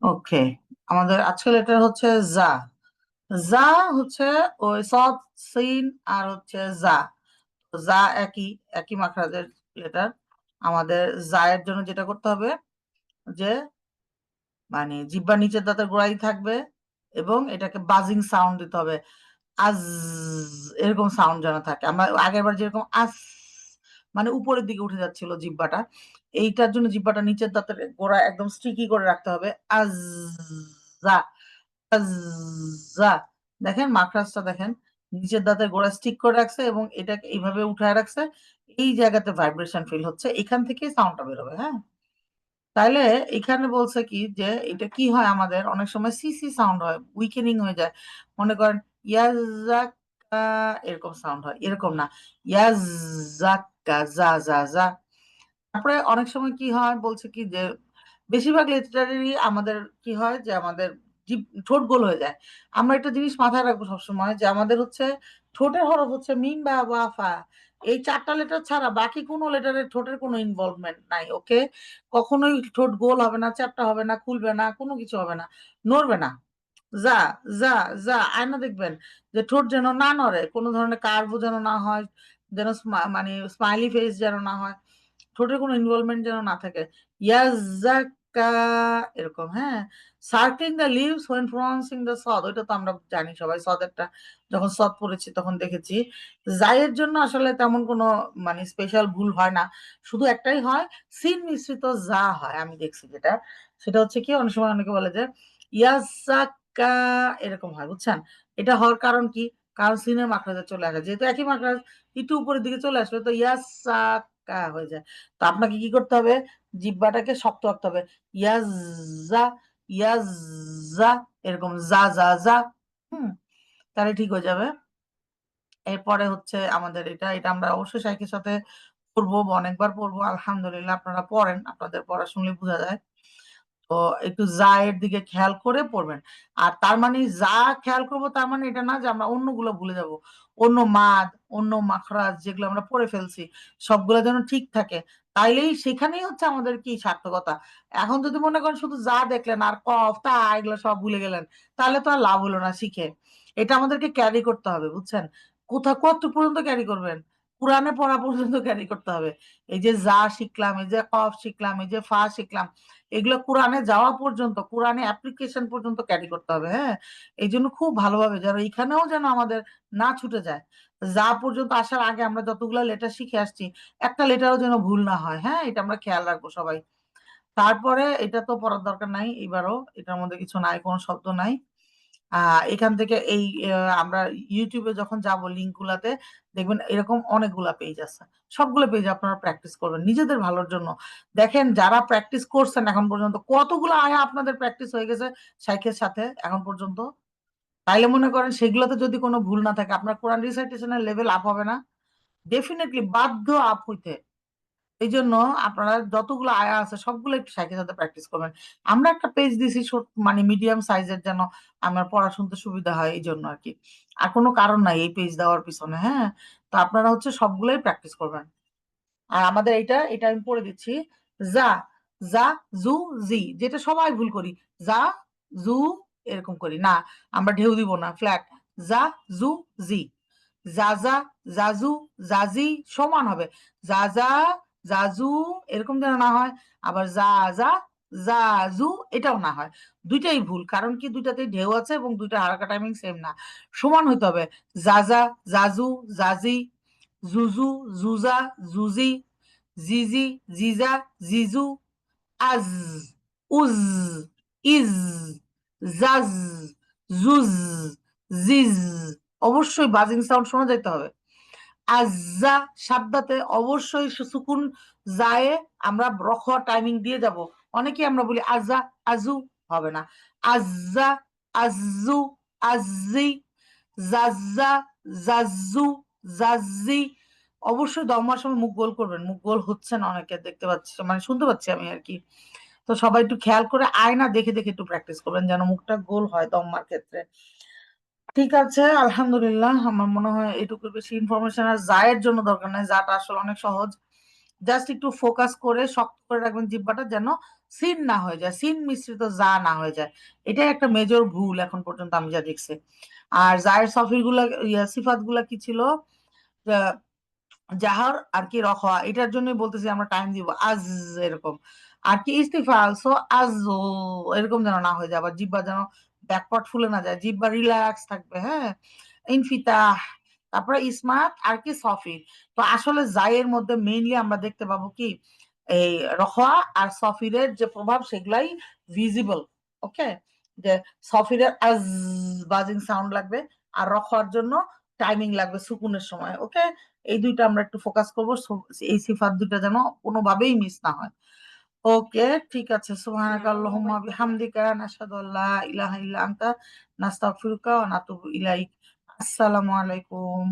ওকে, আমাদের আজকের লেটার হচ্ছে জা। জা হচ্ছে ওই সদ, সিন আর হচ্ছে জা। তো জা একই একই মাখরাজের লেটার। আমাদের জায়ের জন্য যেটা করতে হবে যে মানে জিহ্বার নিচের দাঁতের গোড়ায় থাকবে এবং এটাকে বাজিং সাউন্ড দিতে হবে। আজ, এরকম সাউন্ড যেন থাকে। আমরা আগের বার যেরকম আস মানে উপরের দিকে উঠে যাচ্ছিল জিহ্বাটা, এইটার জন্য জিহ্বাটা নিচের দাঁতের গোড়া একদম স্টিকি করে রাখতে হবে। আজ, জা, আজ, জা। দেখেন মাখরাজটা দেখেন, নিচের দাঁতের গোড়া স্টিক করে রাখছে এবং এটাকে এইভাবে উঠায় রাখছে। এই জায়গাতে ভাইব্রেশন ফিল হচ্ছে, এখান থেকে সাউন্ডটা বেরোবে। হ্যাঁ, তাইলে এখানে বলছে কি যে এটা কি হয়, আমাদের অনেক সময় সিসি সাউন্ড হয়, উইকেনিং হয়ে যায়। মনে করেন ইয়াজাক্কা, এরকম সাউন্ড হয়, এরকম না। ইয়াজাক্কা, যা যা যা। তারপরে অনেক সময় কি হয় বলছে কি যে বেশিরভাগ লিটারেরই আমাদের কি হয় যে আমাদের ঠোঁট গোল হয়ে যায়। আমরা একটা জিনিস মাথায় রাখবো সবসময় যে আমাদের হচ্ছে ঠোঁটের হরফ হচ্ছে মিম বা ওয়া ফা। এই চারটা লেটার ছাড়া বাকি কোনো লেটারের ঠোঁটের কোনো ইনভলভমেন্ট নাই। ওকে, কখনোই ঠোঁট গোল হবে না, চ্যাপ্টা হবে না, খুলবে না, কোনো কিছু হবে না, নড়বে না। যা, যা, যা। আয়না দেখবেন যে ঠোঁট যেন না নড়ে, কোনো ধরনের কার্ভ যেন না হয়, যেন মানে স্মাইলি ফেস যেন না হয়, ঠোঁটের কোনো ইনভলভমেন্ট যেন না থাকে। ইয়াজ্জাকা, এরকম। হ্যাঁ, circling the lips when pronouncing the সদ, ওইটা তো আমরা জানি সবাই, সদেরটা যখন সদ পড়েছি তখন দেখেছি। জায়ের জন্য আসলে তেমন কোনো মানে স্পেশাল ভুল হয় না, শুধু একটাই হয়, সিন মিশ্রিত যা হয় আমি দেখছি যেটা, সেটা হচ্ছে কি অনেক সময় অনেকে বলে যে ইয়াজ্জাকা, এরকম হয়, বুঝছেন? এটা হওয়ার কারণ কি? কারণ সিনের মাখরাজে চলে আসে, যেহেতু একই মাখরাজ একটু উপরের দিকে চলে আসবে তো ইয়াসাকা হয়ে যায়। তো আপনাকে কি করতে হবে? জিহ্বাটাকে শক্ত রাখতে হবে। ইয়াজা, ইয়াজা, এরকম যা যা যা। হুম, তাহলে ঠিক হয়ে যাবে। এরপরে হচ্ছে আমাদের এটা এটা আমরা অবশ্যই শাইখের সাথে পড়বো বা অনেকবার পড়বো। আলহামদুলিল্লাহ, আপনারা পড়েন, আপনাদের পড়া শুনলে বোঝা যায়। তো একটু যা এর দিকে খেয়াল করে পড়বেন। আর তার মানে যা খেয়াল করবো তার মানে এটা না যে আমরা অন্যগুলো ভুলে যাব। অন্য মাদ, অন্য মাখরাজ যেগুলো আমরা পড়ে ফেলছি সবগুলো যেন ঠিক থাকে। তাইলেই সেখানেই হচ্ছে আমাদের কি সার্থকতা। এখন যদি মনে করেন শুধু যা দেখলেন আর কফ তা এগুলো সব ভুলে গেলেন, তাহলে তো আর লাভ হলো না শিখে। এটা আমাদেরকে ক্যারি করতে হবে, বুঝছেন? কোথা কত পর্যন্ত ক্যারি করবেন? কোরআনে পড়া পর্যন্ত ক্যারি করতে হবে। এই যে যা শিখলাম, এই যে কফ শিখলাম, এই যে ফা শিখলাম, এগুলো কোরআনে যাওয়া পর্যন্ত, কোরআনে অ্যাপ্লিকেশন পর্যন্ত ক্যারি করতে হবে। হ্যাঁ, এই জন্য খুব ভালোভাবে যেন এখানেও যেন আমাদের না ছুটে যায়। যা পর্যন্ত আসার আগে আমরা যতগুলো লেটার শিখে আসছি একটা লেটারও যেন ভুল না হয়। হ্যাঁ, এটা আমরা খেয়াল রাখবো সবাই। তারপরে এটা তো পড়ার দরকার নাই, এবারও এটার মধ্যে কিছু নাই, কোনো শব্দ নাই। এখান থেকে এই আমরা ইউটিউবে যখন যাব লিঙ্ক গুলাতে দেখবেন এরকম অনেকগুলা পেজ আছে। সবগুলো পেজ আপনারা প্র্যাকটিস করবেন নিজেদের ভালোর জন্য। দেখেন যারা প্র্যাকটিস করছেন এখন পর্যন্ত কতগুলো আয়া আপনাদের প্র্যাকটিস হয়ে গেছে শাইখের সাথে এখন পর্যন্ত। তাইলে মনে করেন সেগুলোতে যদি কোনো ভুল না থাকে আপনার কোরআন রিসাইটেশনের লেভেল আপ হবে না? ডেফিনেটলি বাধ্য আপ হইতে। এই জন্য আপনারা যতগুলো আয়া আছে সবগুলো একটু সাথে সাথে প্র্যাকটিস করবেন। আমরা একটা পেজ দিছি মানে মিডিয়াম সাইজের, যেন আমার পড়া শুনতে সুবিধা হয়, এই জন্য আর কি। আর কোনো কারণ নাই এই পেজ দেওয়ার পিছনে। হ্যাঁ, তো আপনারা হচ্ছে সবগুলোই প্র্যাকটিস করবেন। আর আমাদের এটা আমি পড়ে দিচ্ছি। যা, যা, জু, জি, যেটা সবাই ভুল করি। যা, জু, এরকম করি না, আমরা ঢেউ দিব না, ফ্ল্যাট। যা, জু, জি। যা যা, জাজু, জাজি সমান হবে। যা যা, জাজু, এরকম যেন না হয়। আবার যা যা, জাজু, এটাও না হয়। দুইটাই ভুল, কারণ কি দুইটাতেই ঢেউ আছে এবং দুইটা হারাকা টাইমিং সেম না, সমান হইতে হবে। যা যা, জাজু, জাজি, জুজু, জুজা, জুজি, জিজি, জিজা, জিজু, আজ, উজ, ইজ, জাজ, জুজ, জিজ। অবশ্যই বাজিং সাউন্ড শোনা যাইতে হবে। আজ্জা সাদ্দাতে অবশ্যই সুকুন যায়, আমরা রখ টাইমিং দিয়ে যাব। অনেকে আমরা বলি আজা, আজু, হবে না। আজ্জা, আজ্জু, আজ্জি, জাজ্জা, জাজ্জু, জাজ্জি। অবশ্যই দমার সময় মুখ গোল করবেন, মুখ গোল হচ্ছে না অনেকে দেখতে পাচ্ছি, মানে শুনতে পাচ্ছি আমি আর কি। তো সবাই একটু খেয়াল করে আয়না দেখে দেখে একটু প্র্যাকটিস করবেন যেন মুখটা গোল হয় দম্মার ক্ষেত্রে। ঠিক আছে, আলহামদুলিল্লাহ, আমার মনে হয় এটুকুর বেশি ইনফরমেশন আর জায়ের জন্য দরকার নাই, জাটা আসলে অনেক সহজ। জাস্ট একটু ফোকাস করে শক্ত করে রাখবেন জিহ্বাটা, যেন সিন না হয়ে যায়, সিন মিশ্রিত যা না হয়ে যায়। এটাই একটা মেজর ভুল এখন পর্যন্ত আমি যা দেখছি। আর জায়ের সফির গুলা সিফাত গুলা কি ছিল, জাহার আর কি রখা, এটার জন্যই বলতেছি আমরা টাইম দিব আজ এরকম। আর কি ইস্তিফা আলসো আজ এরকম যেন না হয়ে যায়, আবার জিব্বা যেন ব্যাকপার্ট ফুলে না যায়, জিব্বা রিল্যাক্স থাকবে। হ্যাঁ, ইনফিতাহ, তারপরে ইসমাত আর কি সফির। তো আসলে জায়ের মধ্যে মেইনলি আমরা দেখতে পাবো কি এই রখা আর সফিরের যে প্রভাব সেগুলাই ভিজিবল। ওকে, যে সফিরের আজ বাজিং সাউন্ড লাগবে, আর রখার জন্য টাইমিং লাগবে সুকুনের সময়। ওকে, এই দুইটা আমরা একটু ফোকাস করবো, এই সিফাত দুইটা যেন কোনোভাবেই মিস না হয়। ওকে, ঠিক আছে। সুবহানাকা আল্লাহুম্মা বিহামদিকা নাশহাদু আল্লা ইলাহা ইল্লা আনতা নাস্তাগফিরুকা ওয়া নাতুবু ইলাইক। আসসালামু আলাইকুম।